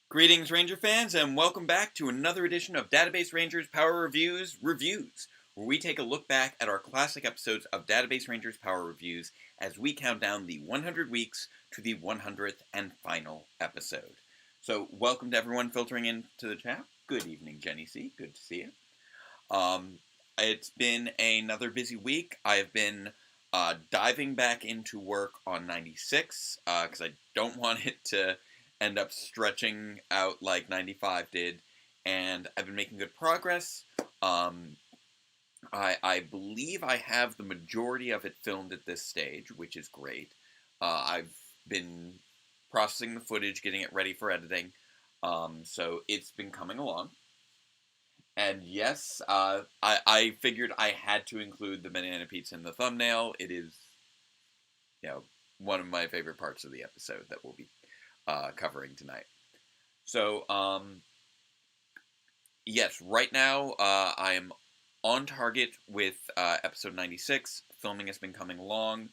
Greetings, Ranger fans, and welcome back to another edition of Database Rangers Power Reviews, where we take a look back at our classic episodes of Database Rangers Power Reviews as we count down the 100 weeks to the 100th and final episode. So, welcome to everyone filtering into the chat. Good evening, Jenny C. Good to see you. It's been another busy week. I've been diving back into work on 96 because I don't want it to end up stretching out like 95 did, and I've been making good progress. I believe I have the majority of it filmed at this stage, which is great. I've been processing the footage, getting it ready for editing, so it's been coming along. And yes, I figured I had to include the banana pizza in the thumbnail. It is, one of my favorite parts of the episode that we'll be covering tonight. So, yes, right now I am on target with episode 96. Filming has been coming along.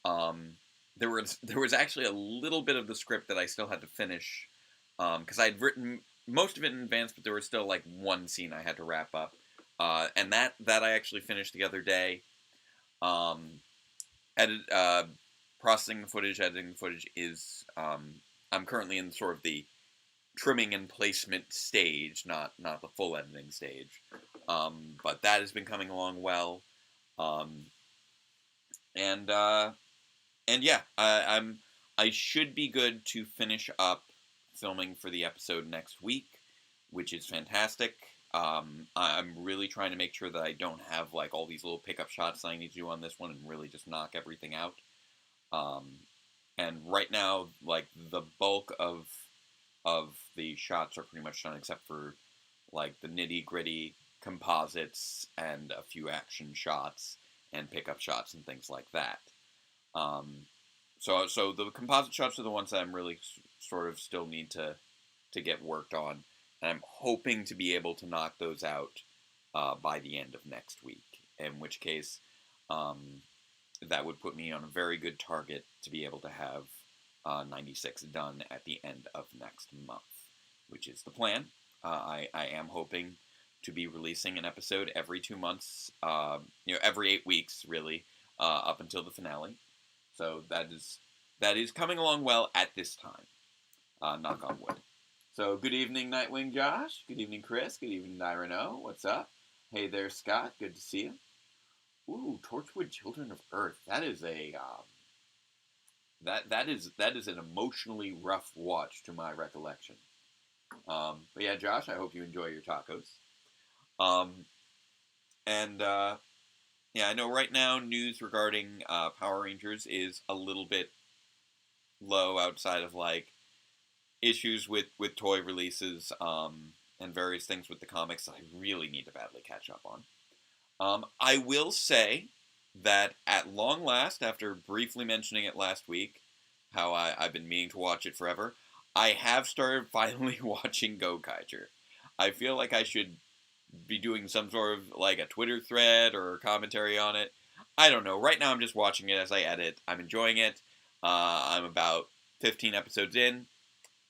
There was actually a little bit of the script that I still had to finish because I'd written most of it in advance, but there was still like one scene I had to wrap up, and that I actually finished the other day. Processing the footage, editing the footage is I'm currently in sort of the trimming and placement stage, not the full editing stage. But that has been coming along well. And yeah, I should be good to finish up filming for the episode next week, which is fantastic. I'm really trying to make sure that I don't have like all these little pickup shots that I need to do on this one and really just knock everything out. And right now, like, the bulk of the shots are pretty much done, except for, like, the nitty-gritty composites and a few action shots and pickup shots and things like that. So the composite shots are the ones that I'm really sort of still need to get worked on, and I'm hoping to be able to knock those out by the end of next week, in which case that would put me on a very good target to be able to have 96 done at the end of next month, which is the plan. I am hoping to be releasing an episode every 2 months, every 8 weeks, really, up until the finale. So that is coming along well at this time. Knock on wood. So good evening, Nightwing Josh. Good evening, Chris. Good evening, Nyrano. What's up? Hey there, Scott. Good to see you. Ooh, Torchwood Children of Earth. That is a that is an emotionally rough watch to my recollection. But yeah, Josh, I hope you enjoy your tacos. Yeah, I know right now news regarding Power Rangers is a little bit low outside of like issues with toy releases and various things with the comics that I really need to badly catch up on. I will say that at long last, after briefly mentioning it last week, how I've been meaning to watch it forever, I have started finally watching Gokaiger. I feel like I should be doing some sort of like a Twitter thread or commentary on it. I don't know. Right now I'm just watching it as I edit. I'm enjoying it. I'm about 15 episodes in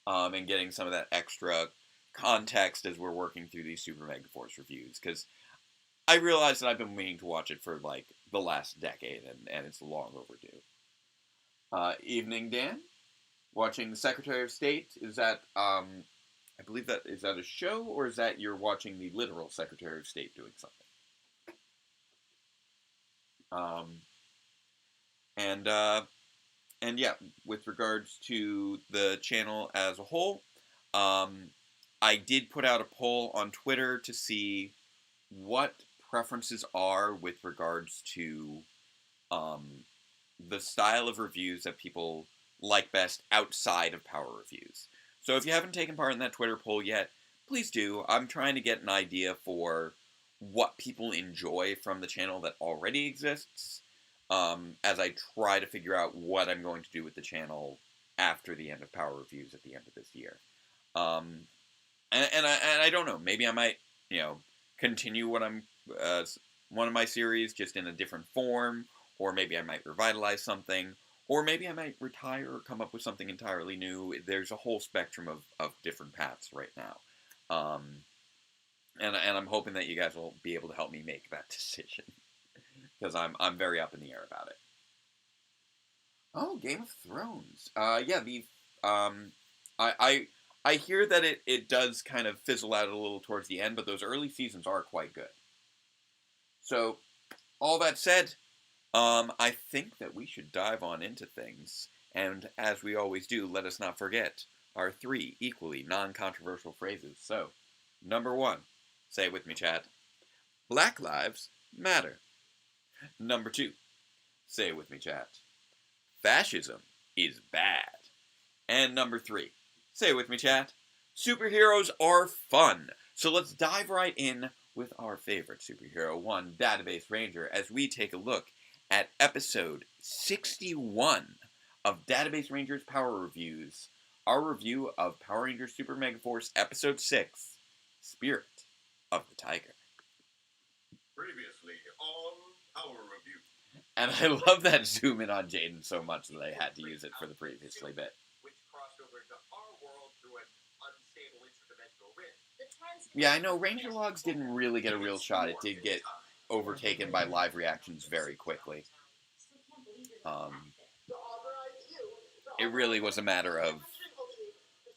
and getting some of that extra context as we're working through these Super Megaforce reviews, because I realize that I've been meaning to watch it for, like, the last decade, and it's long overdue. Evening, Dan. Watching the Secretary of State. Is that, I believe that, is that a show, or is that you're watching the literal Secretary of State doing something? And yeah, with regards to the channel as a whole, I did put out a poll on Twitter to see what preferences are with regards to the style of reviews that people like best outside of Power Reviews. So if you haven't taken part in that Twitter poll yet, please do. I'm trying to get an idea for what people enjoy from the channel that already exists, as I try to figure out what I'm going to do with the channel after the end of Power Reviews at the end of this year. And I don't know. Maybe I might, continue what I'm one of my series just in a different form, or maybe I might revitalize something, or maybe I might retire or come up with something entirely new. There's a whole spectrum of different paths right now. And I'm hoping that you guys will be able to help me make that decision, because I'm very up in the air about it. Oh, Game of Thrones. Yeah, I hear that it does kind of fizzle out a little towards the end, but those early seasons are quite good. So, all that said, I think that we should dive on into things. And as we always do, let us not forget our 3 equally non-controversial phrases. So, number 1, say it with me, chat. Black lives matter. Number 2, say it with me, chat. Fascism is bad. And number 3, say it with me, chat. Superheroes are fun. So let's dive right in with our favorite superhero, one Database Ranger, as we take a look at episode 61 of Database Ranger's Power Reviews, our review of Power Rangers Super Megaforce episode 6, Spirit of the Tiger. Previously on Power Review. And I love that zoom in on Jaden so much that I had to use it for the previously bit. Which crossed over into our world through an unstable interdimensional rift. Yeah, I know Ranger Logs didn't really get a real shot. It did get overtaken by live reactions very quickly. It really was a matter of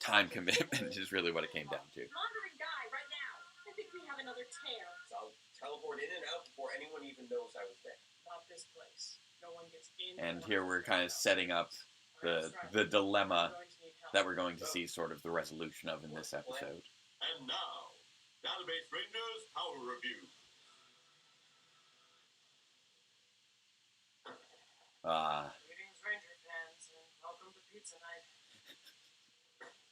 time commitment is really what it came down to. Laundering guy right now. I think we have another tear. So I'll teleport in and out before anyone even knows I was there. Not this place. No one gets in. And here we're kind of setting up the dilemma that we're going to see sort of the resolution of in this episode. And now, Database Rangers Power Review. Greetings, Ranger fans, and welcome to Pizza Night.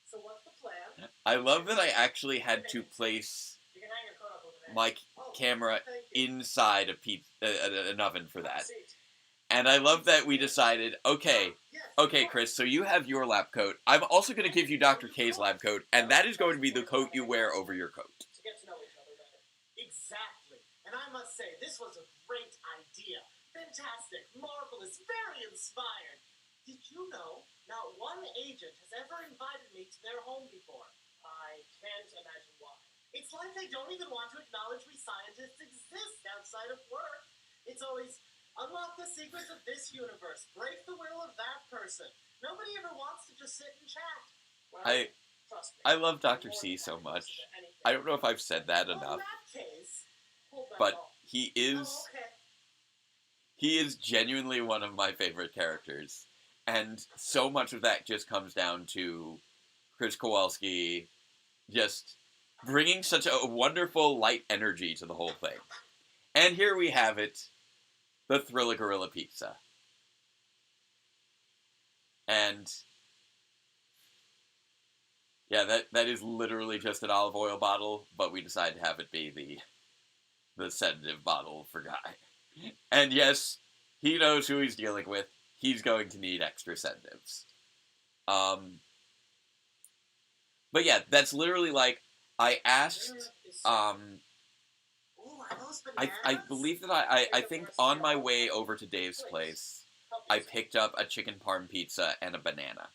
So what's the plan? I love that I actually had to place You can hang your coat up over there. my camera Thank you. inside an oven for that. Seat. And I love that we decided, okay, Chris, so you have your lab coat. I'm also going to give you Dr. K's lab coat, and that is going to be the coat you wear over your coat. To get to know each other better. Exactly. And I must say, this was a great idea. Fantastic, marvelous, very inspired. Did you know not one agent has ever invited me to their home before? I can't imagine why. It's like they don't even want to acknowledge we scientists exist outside of work. It's always, unlock the secrets of this universe, break the will of that person. Nobody ever wants to just sit and chat. Well, trust me. I love Dr. C so much. I don't know if I've said that Well, enough, in that case, Hold that but thought. he is genuinely one of my favorite characters. And so much of that just comes down to Chris Kowalski just bringing such a wonderful light energy to the whole thing. And here we have it, the Thrilla Gorilla Pizza. And yeah, that is literally just an olive oil bottle, but we decided to have it be the sedative bottle for Guy. And yes, he knows who he's dealing with. He's going to need extra sedatives. But yeah, that's literally like, I asked, Ooh, are those I bananas? believe that I think on my way over to Dave's place, I picked up a chicken parm pizza and a banana.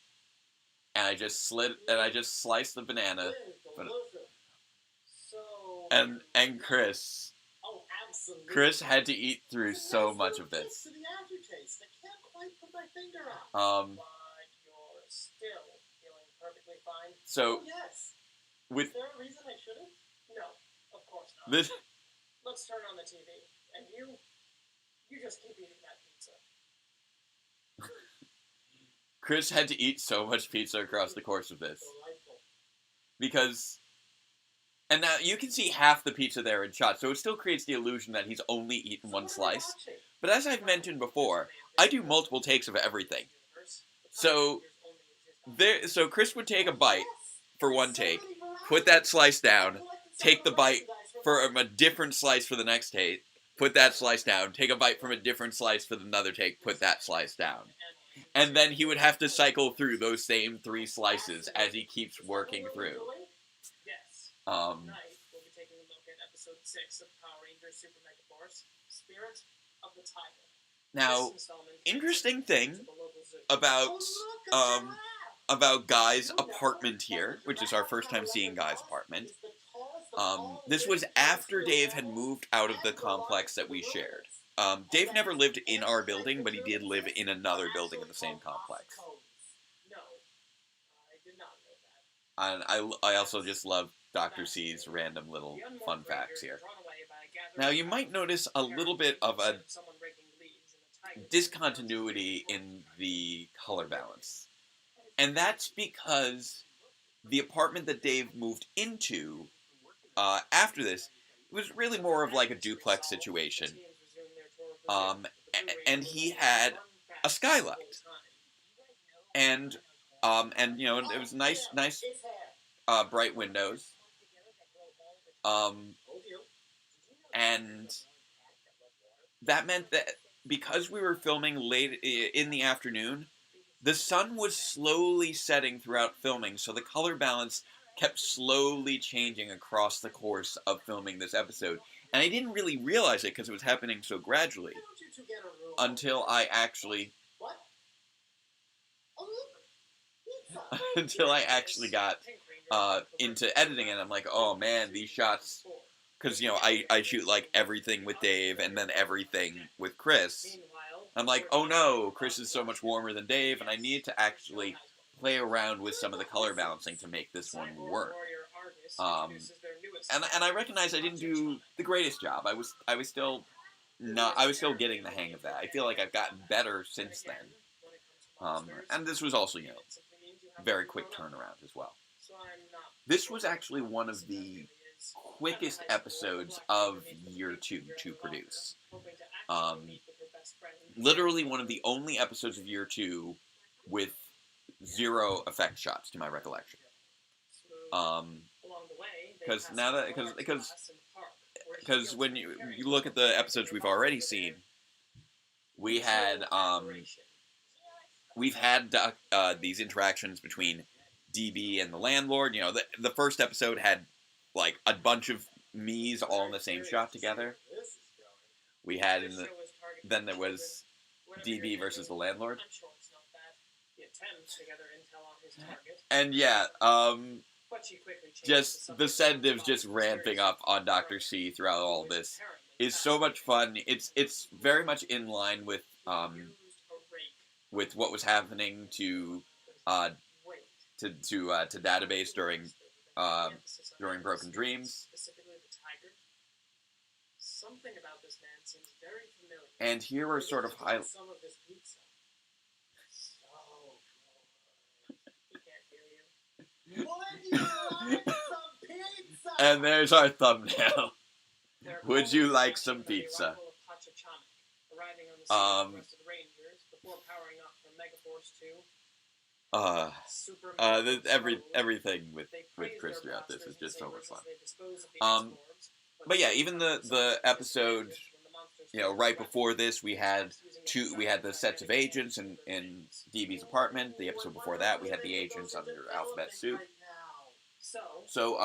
And I just sliced the banana, but- So, and Chris absolutely. Chris had to eat through It so has much no of this. taste to the aftertaste. I can't quite put my finger on. But you're still feeling perfectly fine. So Oh, yes. with Is there a reason I shouldn't? No, of course not. this, Let's turn on the TV, and you just keep eating that pizza. Chris had to eat so much pizza across the course of this Delightful. because, and now you can see half the pizza there in shot, so it still creates the illusion that he's only eaten one slice. But as I've mentioned before, I do multiple takes of everything. So so Chris would take a bite for one take, put that slice down, take the bite from a different slice for the next take, put that slice down, take a bite from a different slice for another take, put that slice down. And then he would have to cycle through those same 3 slices as he keeps working through. Yes. Um, Tonight, we'll be taking a look at episode 6 of Power Rangers Super Megaforce, Spirit of the Tiger. now, This installment interesting thing to the local zoo. about about Guy's apartment here, which is our first time seeing Guy's apartment. This was after Dave had moved out of the complex that we shared. Dave never lived in our building, but he did live in another building in the same complex. No, I did not know that. And I also just love Dr. C's random little fun facts here. Now, you might notice a little bit of a discontinuity in the color balance. And that's because the apartment that Dave moved into after this was really more of like a duplex situation. And he had a skylight. And you know, it was nice bright windows. And that meant that because we were filming late in the afternoon, the sun was slowly setting throughout filming, so the color balance kept slowly changing across the course of filming this episode. And I didn't really realize it because it was happening so gradually until I actually got into editing, and I'm like, oh man, these shots, because you know I shoot like everything with Dave and then everything with Chris. I'm like, oh no, Chris is so much warmer than Dave, and I need to actually play around with some of the color balancing to make this one work. And I recognize I didn't do the greatest job. I was still getting the hang of that. I feel like I've gotten better since then. And this was also, you know, very quick turnaround as well. This was actually one of the quickest episodes of year 2 to produce. Literally one of the only episodes of year 2 with 0 effect shots, to my recollection. Because when you look at the episodes we've already seen, we've had these interactions between DB and the landlord. You know, the first episode had like a bunch of me's all in the same shot together. We had then there was DB versus the landlord. And yeah, just the sedatives just ramping up on Dr. C throughout all this is so much fun. It's very much in line with what was happening to Database during Broken Dreams. Something about this man seems very familiar. And here we're sort of some of this pizza. He can't hear you. Would you like some pizza? And there's our thumbnail. Would you like some pizza? Arriving on the scene with the rest of the Rangers before powering up from Megaforce 2. Everything with Chris throughout this is just so much fun. But yeah, even the episode, you know, right before this, we had the sets of agents in DB's apartment. The episode before that, we had the agents under Alphabet Soup. So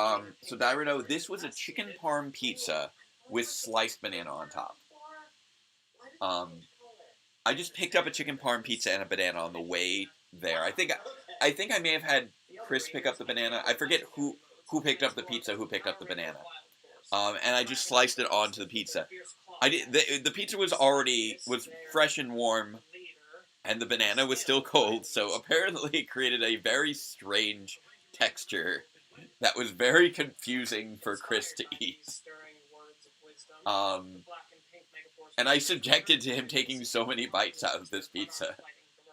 Dairino, this was a chicken parm pizza with sliced banana on top. I just picked up a chicken parm pizza and a banana on the way there. I think I may have had Chris pick up the banana. I forget who picked up the pizza, who picked up the banana. And I just sliced it onto the pizza. The pizza was fresh and warm, and the banana was still cold, so apparently it created a very strange texture that was very confusing for Chris to eat. And I subjected to him taking so many bites out of this pizza,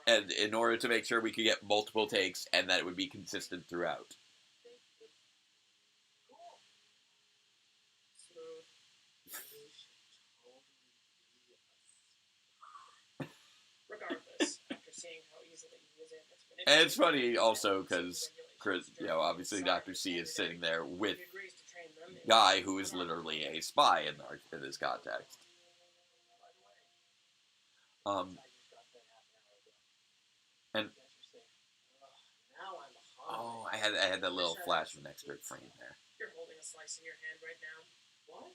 and in order to make sure we could get multiple takes and that it would be consistent throughout. And it's funny also because Chris, you know, obviously Dr. C is sitting there with guy who is literally a spy in this context. And Now I'm hungry. I had that little flash of an extra frame there. You're holding a slice in your hand right now. What?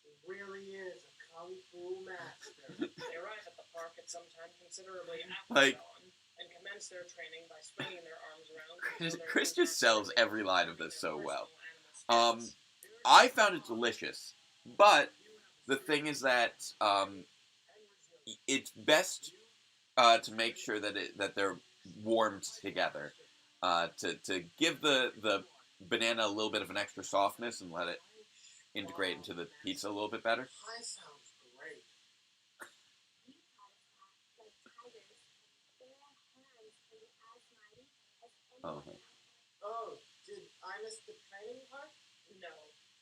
He really is a kung fu master. They arrive at the park at some time considerably after Like- dawn and commence their training by swinging their arms around. Chris just sells every line of this so well. I found it delicious, but the thing is that it's best to make sure that they're warmed together, to give the banana a little bit of an extra softness and let it integrate into the pizza a little bit better. Pie sounds great. Oh. Oh, did I miss the training part? No,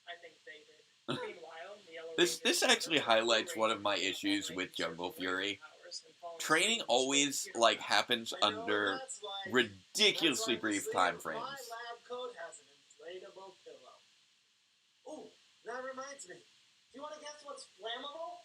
I think they did. Meanwhile, the Yellow This Rangers actually are highlights one of my operating issues on with Power Jungle Rangers Fury. powers and falling Training asleep to always computer happens I know, under that's like- ridiculously that's like brief the time sleeve of frames. My lab coat has an inflatable pillow. Ooh, that reminds me. Do you want to guess what's flammable?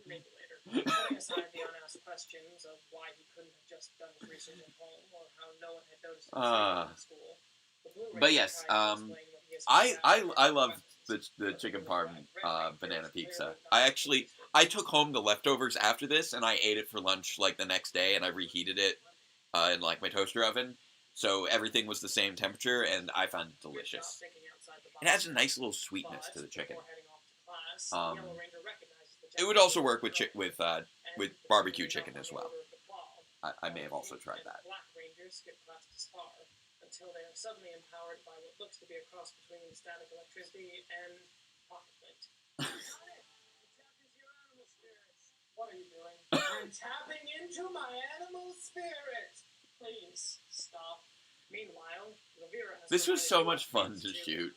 Maybe later. Putting aside the unasked questions of why he couldn't have just done his research at home or how no one had noticed him in school. The Blue But Ranger yes, tried to explain what he has I found out love weapons. the chicken parm Red Rangers banana pizza. clearly I took home the leftovers after this and I ate it for lunch like the next day and I reheated it in like my toaster oven, so everything was the same temperature and I found it delicious. It has a nice little sweetness to the chicken. It would also work with barbecue chicken as well. I may have also tried that. Black Rangers skip class to spar until they are suddenly empowered by what looks to be a cross between static electricity and pocket flint. What are you doing? I'm tapping into my animal spirit. Please stop. Meanwhile, Rivera has This was so provided much fun weapons to shoot.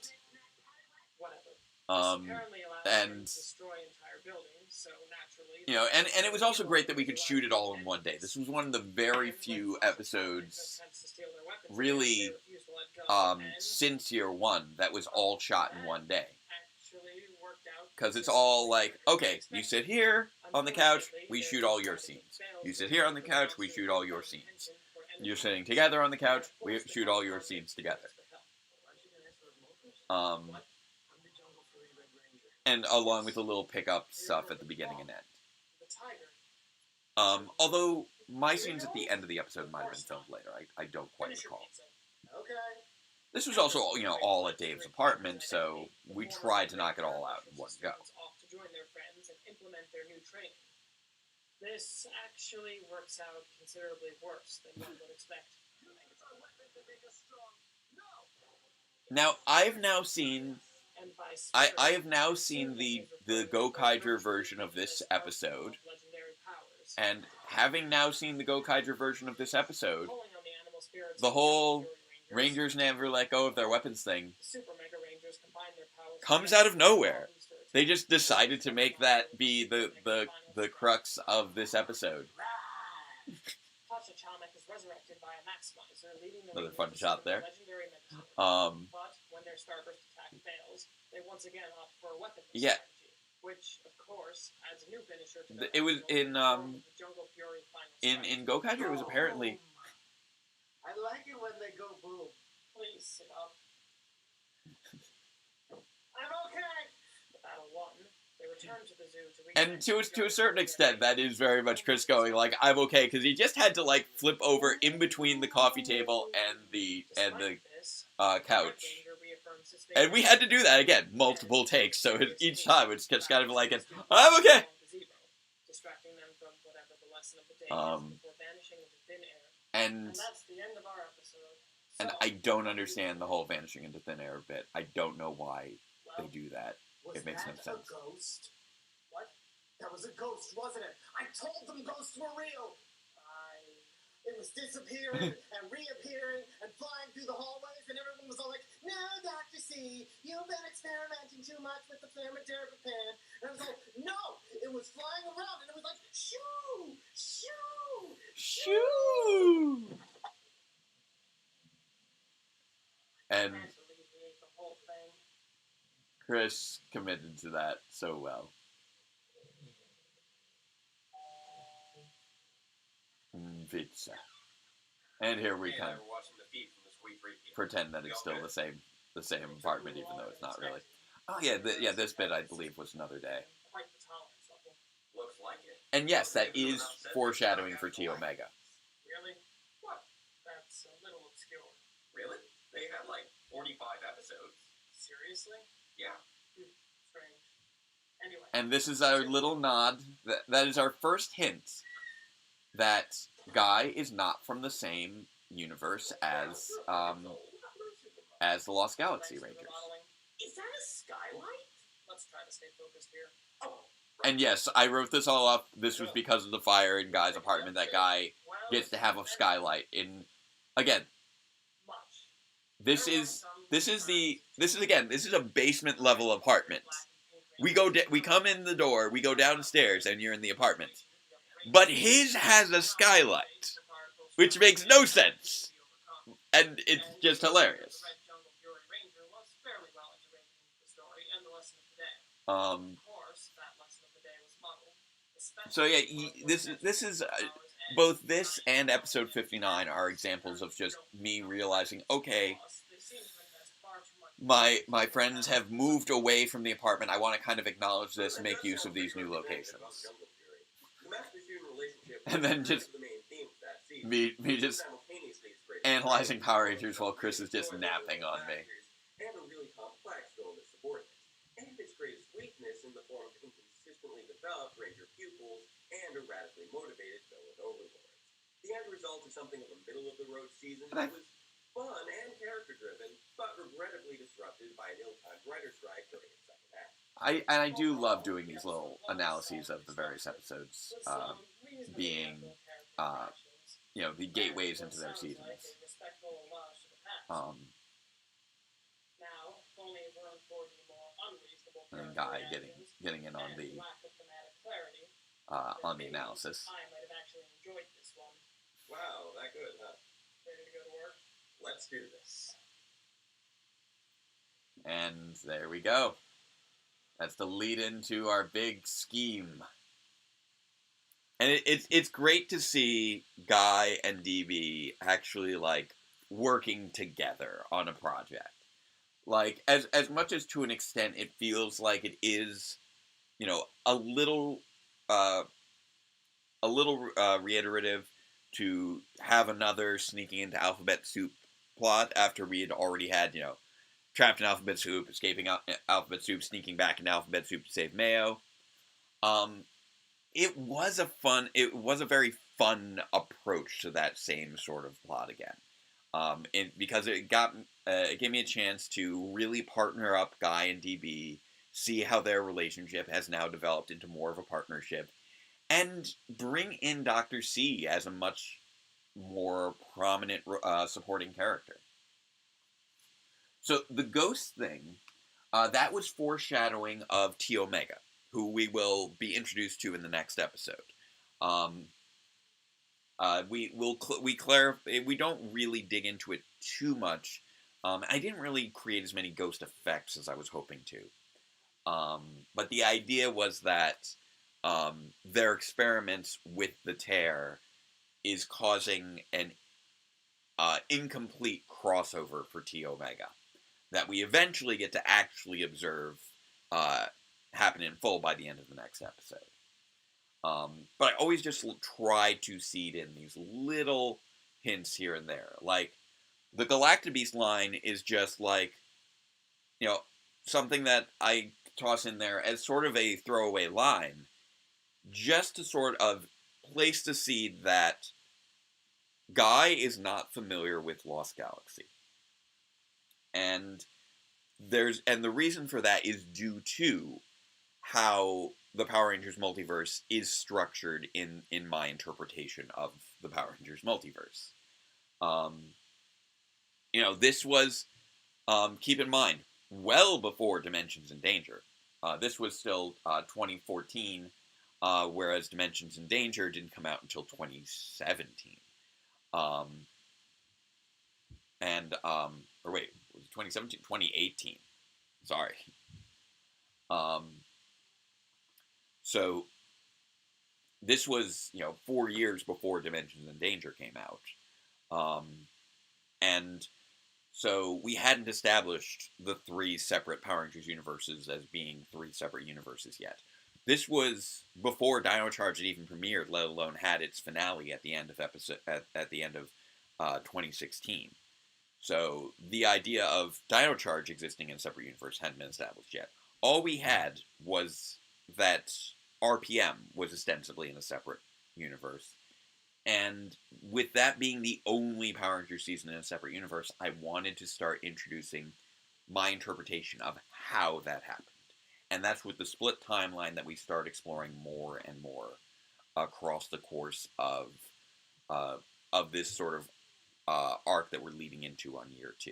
Whatever. Um, This apparently allows and- them to destroy entire buildings, so naturally, You know, and it was also great that we could shoot it all in one day. This was one of the very few episodes, really, since year one, that was all shot in one day. Because it's all like, okay, you sit here on the couch, we shoot all your scenes. You sit here on the couch, we shoot all your scenes. You're sitting together on the couch, we shoot all your scenes together. And along with the little pickup stuff at the beginning and end. Although my scenes at the end of the episode might have been filmed later, I don't quite recall. Okay. This was also, all at Dave's apartment, so we tried to knock it all out in one go. Off to join their friends and implement their new training. This actually works out considerably worse than one would expect. Now, I've now seen And by I have now seen the Gokaiger version of this episode, legendary powers. and having now seen the Gokaiger version of this episode, Pulling on the animal spirits the of whole Fury Rangers never let go of their weapons thing Super Mega Rangers combine their powers comes together out of nowhere. to boost their They attack. just decided to make that be the crux of this episode. Tasha Chamek is resurrected by a Maximizer, leading the Another Rangers fun to shot summon there. a legendary Megazord. But when their Starburst attack fails, they once again opt for a weapon Yeah. strategy, which, of course, adds a new finisher to It was in, the Jungle Fury final in Gokaiger, it was apparently I like it when they go boom. Please sit up. I'm okay. The battle won. They return to the zoo to and to a certain extent, that is very much Chris going like, I'm okay, because he just had to like flip over in between the coffee table and the couch, and we had to do that again multiple takes. So each time it's just kind of like, I'm okay. Distracting them from whatever the lesson of the day is before vanishing into thin air. And That's the end of our episode. and I don't understand the whole vanishing into thin air bit. I don't know why they do that. Was It makes no that sense. a ghost? What? That was a ghost, wasn't it? I told them ghosts were real. It was disappearing and reappearing and flying through the hallways, and everyone was all like, "No, Dr. C, you've been experimenting too much with the thermotherapy." And I was like, "No, it was flying around, and it was like, shoo, shoo, Shoo! Chris committed to that so well. Pizza. And here we Hey, come. we're watching the feed from the Sweet Free People. Pretend that it's still the same apartment, even though it's not really. Oh yeah, this bit I believe was another day. Quite the tolerance level. Looks like it. And yes, that is foreshadowing for T Omega. Really? What? That's a little obscure. Really? They had like 45 episodes. Seriously? Yeah. Strange. Anyway. And this is our little nod. That is our first hint that Guy is not from the same universe as the Lost Galaxy Thanks for the Rangers. modeling. Is that a skylight? Let's try to stay focused here. Oh. And yes, I wrote this all up. This was because of the fire in Guy's apartment. That Guy Well, gets to have a skylight. Again, much. this is a basement level apartment. We come in the door, we go downstairs, and you're in the apartment. But his has a skylight, which makes no sense, and it's just hilarious. So yeah, this is both this and episode 59 are examples of just me realizing, okay, my friends have moved away from the apartment. I want to kind of acknowledge this and make use of these new locations. And then just me just analyzing Power Rangers while Chris is just napping on me. And a really complex villain to subordinate. And its greatest weakness in the form of inconsistently developed Ranger pupils and erratically motivated villain overlords. The end result is something of a middle-of-the-road season that was fun and character-driven, but regrettably disrupted by an ill-timed writer's strike during its second half. I do love doing these little analyses of the various episodes, being the gateways into their seasons. And Guy getting in on the analysis. I might have actually enjoyed this one. Wow, that good, huh? Ready to go to work? Let's do this. And there we go. That's the lead into our big scheme. And it's great to see Guy and DB actually working together on a project. As much as to an extent it feels like it is, a little reiterative to have another sneaking into Alphabet Soup plot after we had already had, trapped in Alphabet Soup, escaping Alphabet Soup, sneaking back into Alphabet Soup to save Mayo. It was a very fun approach to that same sort of plot again. Because it gave me a chance to really partner up Guy and DB, see how their relationship has now developed into more of a partnership, and bring in Dr. C as a much more prominent supporting character. So the ghost thing, that was foreshadowing of T Omega, who we will be introduced to in the next episode. We don't really dig into it too much. I didn't really create as many ghost effects as I was hoping to. But the idea was that their experiments with the tear is causing an incomplete crossover for T Omega that we eventually get to actually observe happen in full by the end of the next episode. But I always just try to seed in these little hints here and there. Like, the Galactabeast line is just something that I toss in there as sort of a throwaway line, just to sort of place the seed that Guy is not familiar with Lost Galaxy. And the reason for that is due to how the Power Rangers multiverse is structured in my interpretation of the Power Rangers multiverse. This was, keep in mind, well before Dimensions in Danger. This was still 2014, whereas Dimensions in Danger didn't come out until 2017. Or wait, was it 2017? 2018. Sorry. So this was, 4 years before Dimensions in Danger came out. And so we hadn't established the 3 separate Power Rangers universes as being 3 separate universes yet. This was before Dino Charge had even premiered, let alone had its finale at the end of at the end of 2016. So the idea of Dino Charge existing in a separate universe hadn't been established yet. All we had was that RPM was ostensibly in a separate universe. And with that being the only Power Rangers season in a separate universe, I wanted to start introducing my interpretation of how that happened. And that's with the split timeline that we start exploring more and more across the course of this sort of arc that we're leading into on year 2.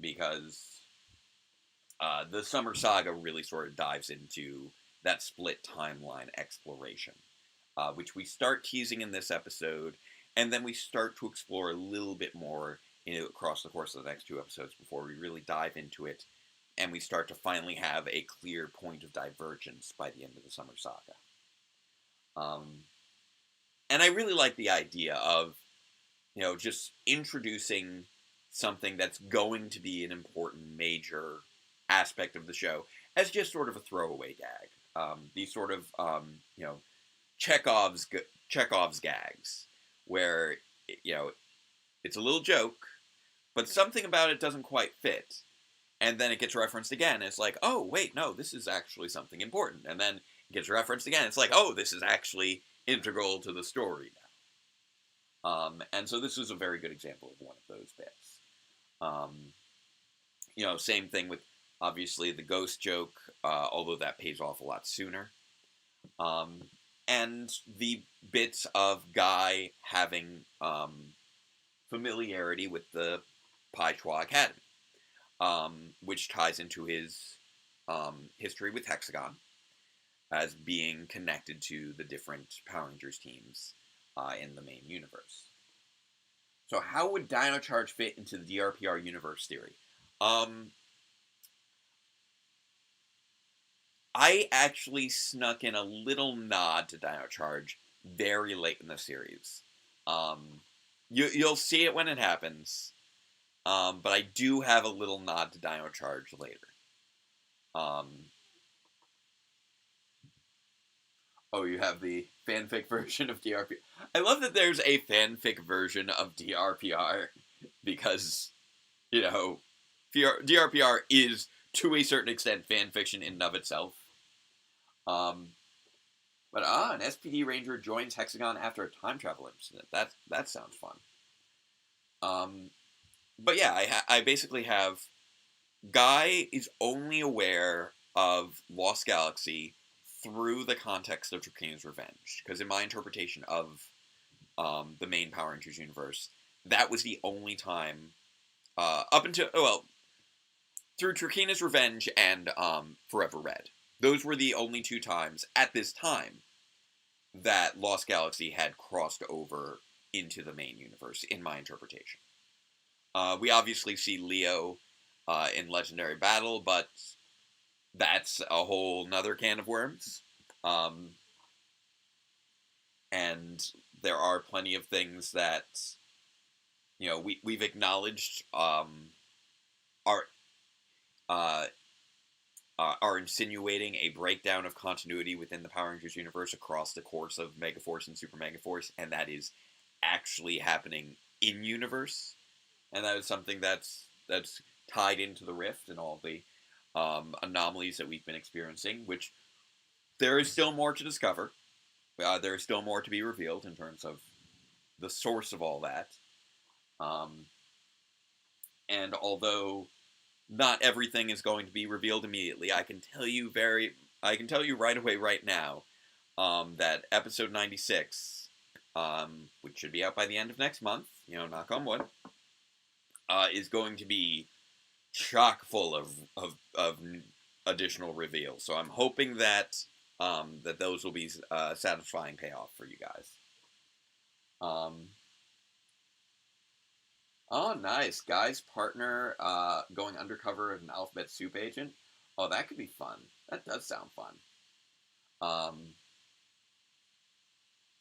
Because the Summer Saga really sort of dives into that split timeline exploration, which we start teasing in this episode, and then we start to explore a little bit more across the course of the next 2 episodes before we really dive into it, and we start to finally have a clear point of divergence by the end of the Summer Saga. And I really like the idea of, just introducing something that's going to be an important major aspect of the show as just sort of a throwaway gag. These sort of, Chekhov's gags, where, it's a little joke, but something about it doesn't quite fit. And then it gets referenced again, and it's like, oh, wait, no, this is actually something important. And then it gets referenced again, it's like, oh, this is actually integral to the story now. And so this is a very good example of one of those bits. Same thing with, obviously, the ghost joke, although that pays off a lot sooner. And the bits of Guy having familiarity with the Pai Chua Academy, which ties into his history with Hexagon as being connected to the different Power Rangers teams in the main universe. So how would Dino Charge fit into the DRPR universe theory? I actually snuck in a little nod to Dino Charge very late in the series. You'll see it when it happens, but I do have a little nod to Dino Charge later. Oh, you have the fanfic version of DRPR. I love that there's a fanfic version of DRPR, because, DRPR is, to a certain extent, fanfiction in and of itself. But an SPD Ranger joins Hexagon after a time travel incident. That sounds fun. But yeah, I basically have Guy is only aware of Lost Galaxy through the context of Trakena's Revenge, because in my interpretation of the main Power Rangers universe, that was the only time up until through Trakena's Revenge and Forever Red. Those were the only 2 times at this time that Lost Galaxy had crossed over into the main universe, in my interpretation. We obviously see Leo in Legendary Battle, but that's a whole nother can of worms. And there are plenty of things that, we've acknowledged are insinuating a breakdown of continuity within the Power Rangers universe across the course of Megaforce and Super Megaforce, and that is actually happening in-universe. And that is something that's tied into the Rift and all the anomalies that we've been experiencing, which there is still more to discover. There is still more to be revealed in terms of the source of all that. And although not everything is going to be revealed immediately, I can tell you right away right now that episode 96, which should be out by the end of next month, knock on wood, is going to be chock full of additional reveals. So I'm hoping that that those will be satisfying payoff for you guys. Oh, nice. Guy's partner going undercover as an alphabet soup agent. Oh, that could be fun. That does sound fun.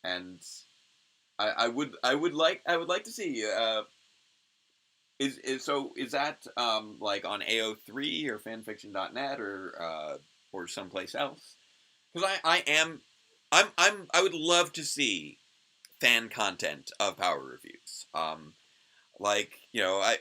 And I would like to see is that like on AO3 or fanfiction.net or someplace else? Because I would love to see fan content of Power reviews. Like,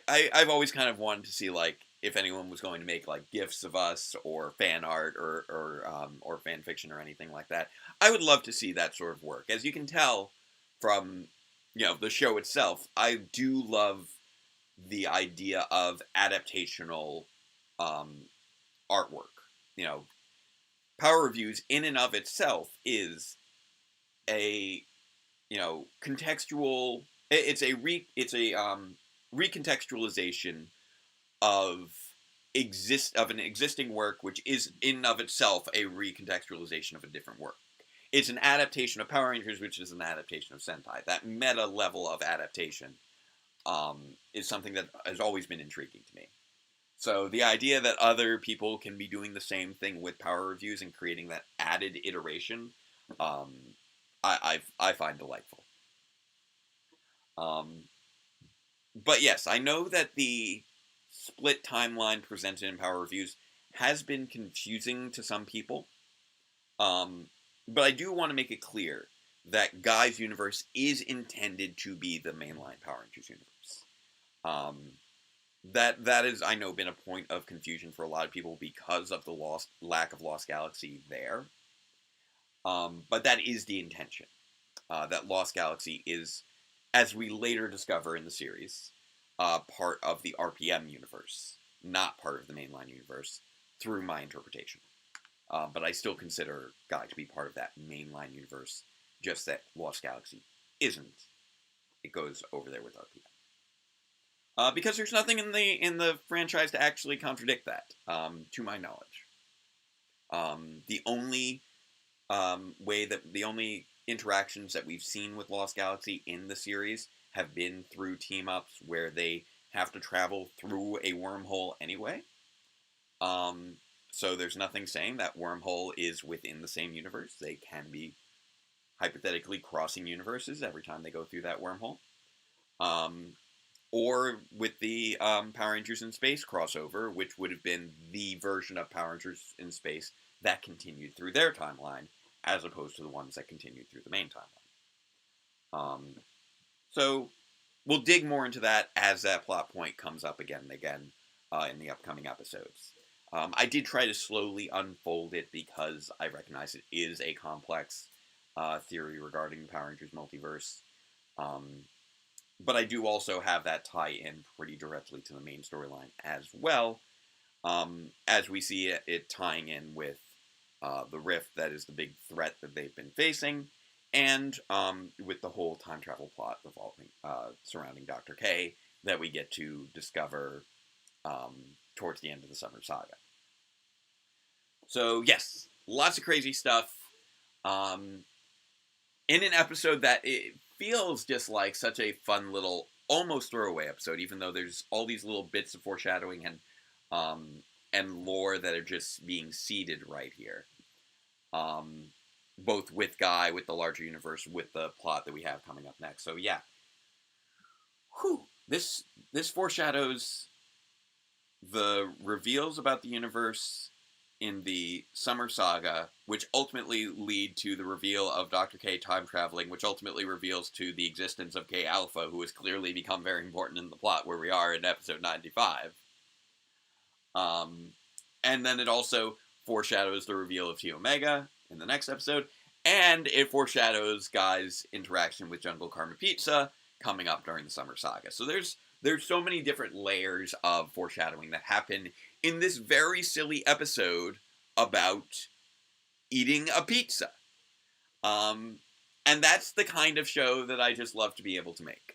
I've always kind of wanted to see, like, if anyone was going to make, like, GIFs of us or fan art or fan fiction or anything like that. I would love to see that sort of work. As you can tell from, the show itself, I do love the idea of adaptational um, artwork. You know, Power Reviews in and of itself is a, contextual. It's a recontextualization of an existing work, which is in and of itself a recontextualization of a different work. It's an adaptation of Power Rangers, which is an adaptation of Sentai. That meta level of adaptation is something that has always been intriguing to me. So the idea that other people can be doing the same thing with Power Reviews and creating that added iteration, I find delightful. But yes, I know that the split timeline presented in Power Reviews has been confusing to some people. But I do want to make it clear that Guy's universe is intended to be the mainline Power Rangers universe. That is, I know, been a point of confusion for a lot of people because of the lack of Lost Galaxy there. But that is the intention. That Lost Galaxy is, as we later discover in the series, part of the RPM universe, not part of the mainline universe, through my interpretation. But I still consider Guy to be part of that mainline universe, just that Lost Galaxy isn't. It goes over there with RPM. Because there's nothing in the franchise to actually contradict that, to my knowledge. The only the only interactions that we've seen with Lost Galaxy in the series have been through team-ups where they have to travel through a wormhole anyway. So there's nothing saying that wormhole is within the same universe. They can be hypothetically crossing universes every time they go through that wormhole. Or with the Power Rangers in Space crossover, which would have been the version of Power Rangers in Space that continued through their timeline, as opposed to the ones that continued through the main timeline. So we'll dig more into that as that plot point comes up again and again in the upcoming episodes. I did try to slowly unfold it because I recognize it is a complex theory regarding the Power Rangers multiverse. But I do also have that tie-in pretty directly to the main storyline as well, as we see it tying in with the rift that is the big threat that they've been facing, and with the whole time travel plot revolving surrounding Dr. K that we get to discover towards the end of the Summer Saga. So yes, lots of crazy stuff in an episode that it feels just like such a fun little, almost throwaway episode, even though there's all these little bits of foreshadowing and lore that are just being seeded right here. Both with Guy, with the larger universe, with the plot that we have coming up next. So yeah, this foreshadows the reveals about the universe in the Summer Saga, which ultimately lead to the reveal of Dr. K time traveling, which ultimately reveals to the existence of K Alpha, who has clearly become very important in the plot where we are in episode 95. And then it also foreshadows the reveal of T Omega in the next episode, and it foreshadows Guy's interaction with Jungle Karma Pizza coming up during the Summer Saga. So there's so many different layers of foreshadowing that happen in this very silly episode about eating a pizza. And that's the kind of show that I just love to be able to make.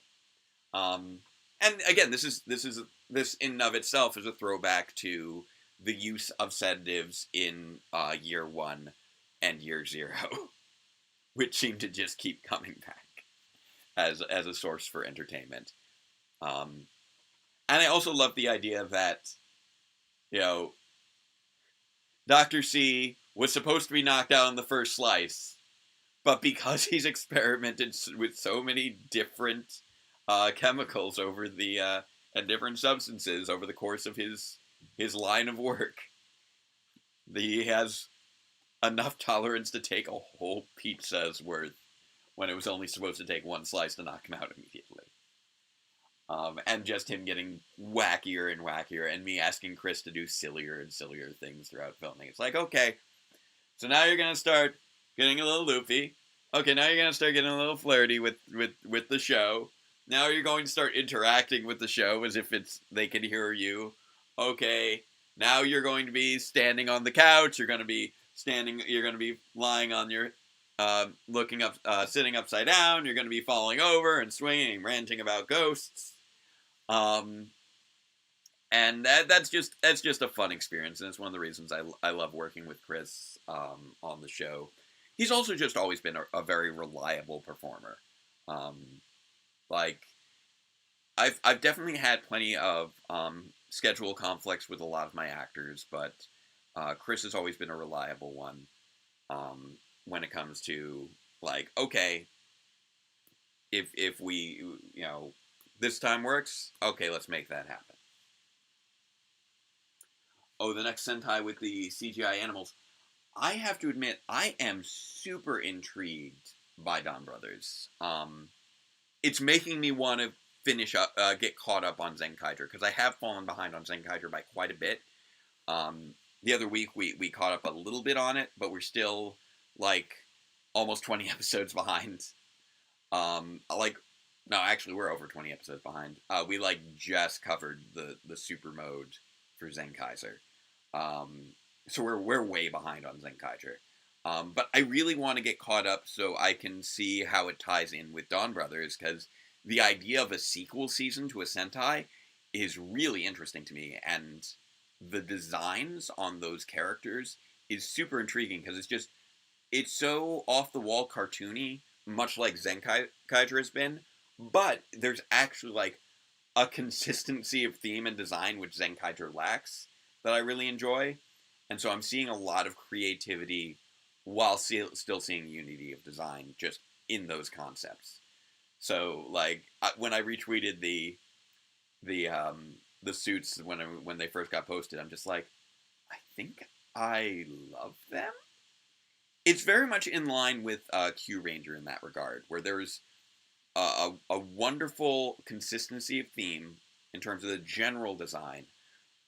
And again, this in and of itself is a throwback to the use of sedatives in year 1 and year 0, which seem to just keep coming back as a source for entertainment. And I also love the idea that, Dr. C was supposed to be knocked out in the first slice, but because he's experimented with so many different chemicals over the and different substances over the course of his line of work, he has enough tolerance to take a whole pizza's worth when it was only supposed to take one slice to knock him out immediately. And just him getting wackier and wackier, and me asking Chris to do sillier and sillier things throughout filming. It's like, okay, so now you're gonna start getting a little loopy. Okay, now you're gonna start getting a little flirty with the show. Now you're going to start interacting with the show as if they can hear you. Okay, now you're going to be standing on the couch. You're going to be standing. You're going to be lying on your, looking up, sitting upside down. You're going to be falling over and swinging, ranting about ghosts. And that's just a fun experience, and it's one of the reasons I love working with Chris on the show. He's also just always been a very reliable performer. Like, I've definitely had plenty of schedule conflicts with a lot of my actors, but Chris has always been a reliable one when it comes to, like, okay, if we, this time works, okay, let's make that happen. Oh, the next Sentai with the CGI animals. I have to admit, I am super intrigued by Don Brothers. It's making me want to finish up, get caught up on Zenkaiger, because I have fallen behind on Zenkaiger by quite a bit. The other week, we caught up a little bit on it, but we're still, like, almost 20 episodes behind. No, actually, we're over 20 episodes behind. We, just covered the super mode for Zenkaiser. So we're way behind on Zenkaiger. But I really want to get caught up so I can see how it ties in with Dawn Brothers, because the idea of a sequel season to a Sentai is really interesting to me, and the designs on those characters is super intriguing, because it's so off-the-wall cartoony, much like Zenkaiger has been, but there's actually, a consistency of theme and design which Zenkaiger lacks that I really enjoy. And so I'm seeing a lot of creativity while still seeing unity of design just in those concepts. So, when I retweeted the suits when they first got posted, I'm just like, I think I love them. It's very much in line with Q Ranger in that regard, where there's a wonderful consistency of theme in terms of the general design,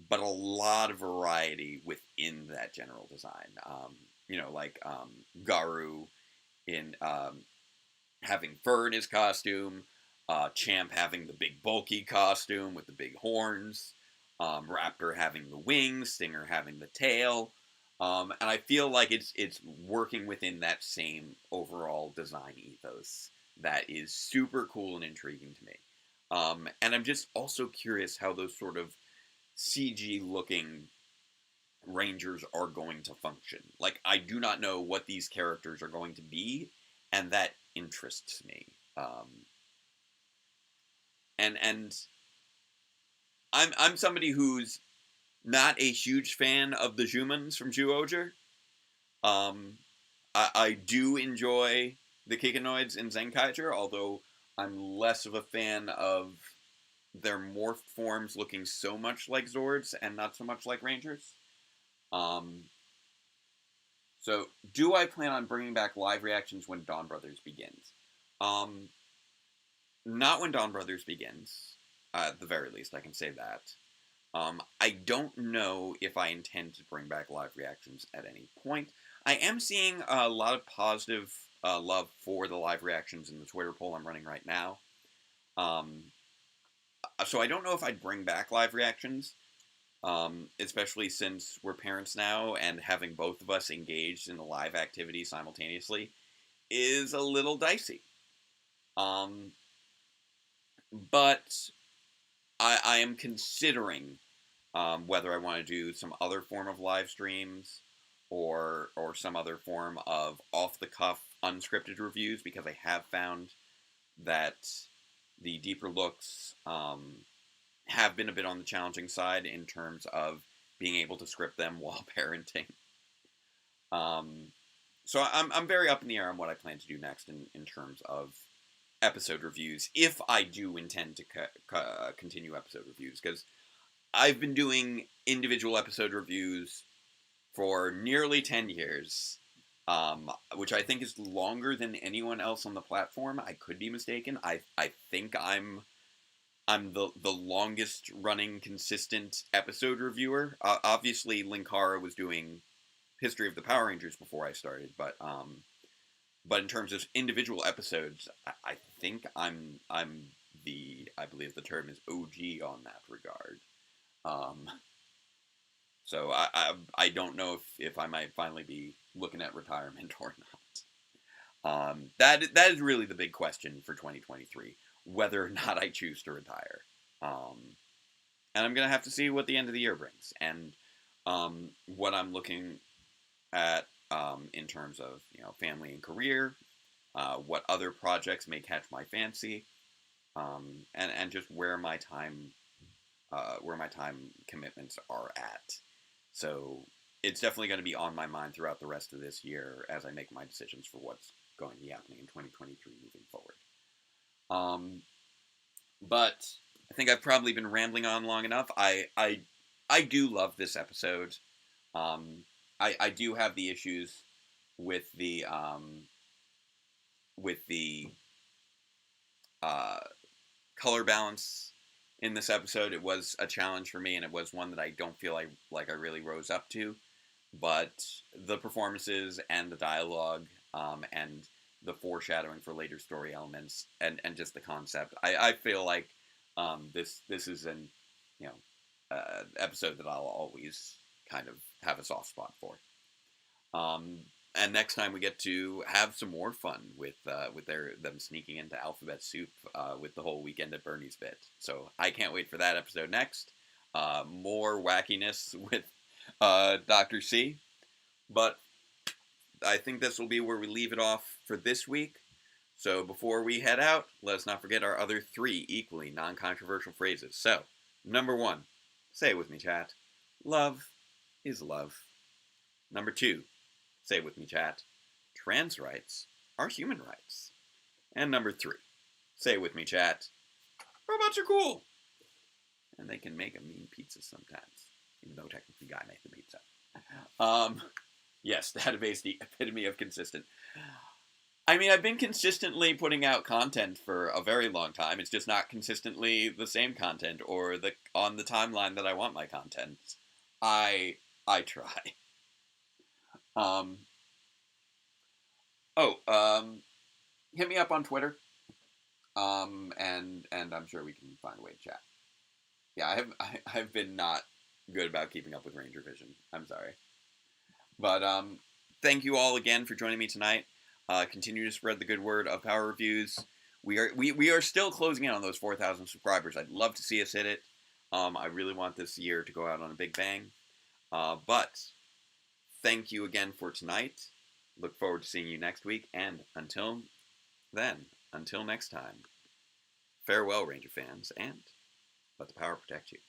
but a lot of variety within that general design. Garu in having fur in his costume, Champ having the big bulky costume with the big horns, Raptor having the wings, Stinger having the tail, and I feel like it's working within that same overall design ethos that is super cool and intriguing to me. And I'm just also curious how those sort of CG-looking Rangers are going to function. I do not know what these characters are going to be, and that interests me. And I'm somebody who's not a huge fan of the Jumans from Zyuohger. I do enjoy the Kikinoids in Zenkaiger, although I'm less of a fan of their morph forms looking so much like Zords and not so much like Rangers. So, do I plan on bringing back live reactions when Dawn Brothers begins? Not when Dawn Brothers begins. At the very least, I can say that. I don't know if I intend to bring back live reactions at any point. I am seeing a lot of positive love for the live reactions in the Twitter poll I'm running right now. So I don't know if I'd bring back live reactions, especially since we're parents now, and having both of us engaged in a live activity simultaneously is a little dicey. But I am considering whether I want to do some other form of live streams or some other form of off-the-cuff unscripted reviews, because I have found that the deeper looks have been a bit on the challenging side in terms of being able to script them while parenting. So I'm very up in the air on what I plan to do next in terms of episode reviews, if I do intend to continue episode reviews, because I've been doing individual episode reviews for nearly 10 years, which I think is longer than anyone else on the platform. I could be mistaken. I think I'm the longest running consistent episode reviewer. Obviously, Linkara was doing History of the Power Rangers before I started, but in terms of individual episodes, I think I'm I believe the term is OG on that regard. So I don't know if I might finally be looking at retirement or not. That is really the big question for 2023, whether or not I choose to retire. And I'm gonna have to see what the end of the year brings, and what I'm looking at in terms of family and career, what other projects may catch my fancy, and just where my time commitments are at. So it's definitely going to be on my mind throughout the rest of this year as I make my decisions for what's going to be happening in 2023 moving forward. But I think I've probably been rambling on long enough. I do love this episode. I do have the issues with the color balance in this episode. It was a challenge for me, and it was one that I don't feel like I really rose up to. But the performances and the dialogue, and the foreshadowing for later story elements, and just the concept, I feel like this is an episode that I'll always kind of have a soft spot for. And next time we get to have some more fun with them sneaking into Alphabet Soup with the whole Weekend at Bernie's bit. So I can't wait for that episode next. More wackiness with Dr. C. But I think this will be where we leave it off for this week. So before we head out, let's not forget our other 3 equally non-controversial phrases. So, number 1, say it with me, chat. Love is love. Number 2, say it with me, chat. Trans rights are human rights. And number 3, say it with me, chat. Robots are cool. And they can make a mean pizza sometimes. Even though technically Guy made the pizza. Yes, database, the epitome of consistent. I mean, I've been consistently putting out content for a very long time. It's just not consistently the same content or on the timeline that I want my content. I try. Hit me up on Twitter. And I'm sure we can find a way to chat. Yeah, I've been not good about keeping up with Ranger Vision. I'm sorry. But thank you all again for joining me tonight. Continue to spread the good word of Power Reviews. We are still closing in on those 4,000 subscribers. I'd love to see us hit it. I really want this year to go out on a big bang. But thank you again for tonight. Look forward to seeing you next week. And until next time, farewell, Ranger fans, and let the power protect you.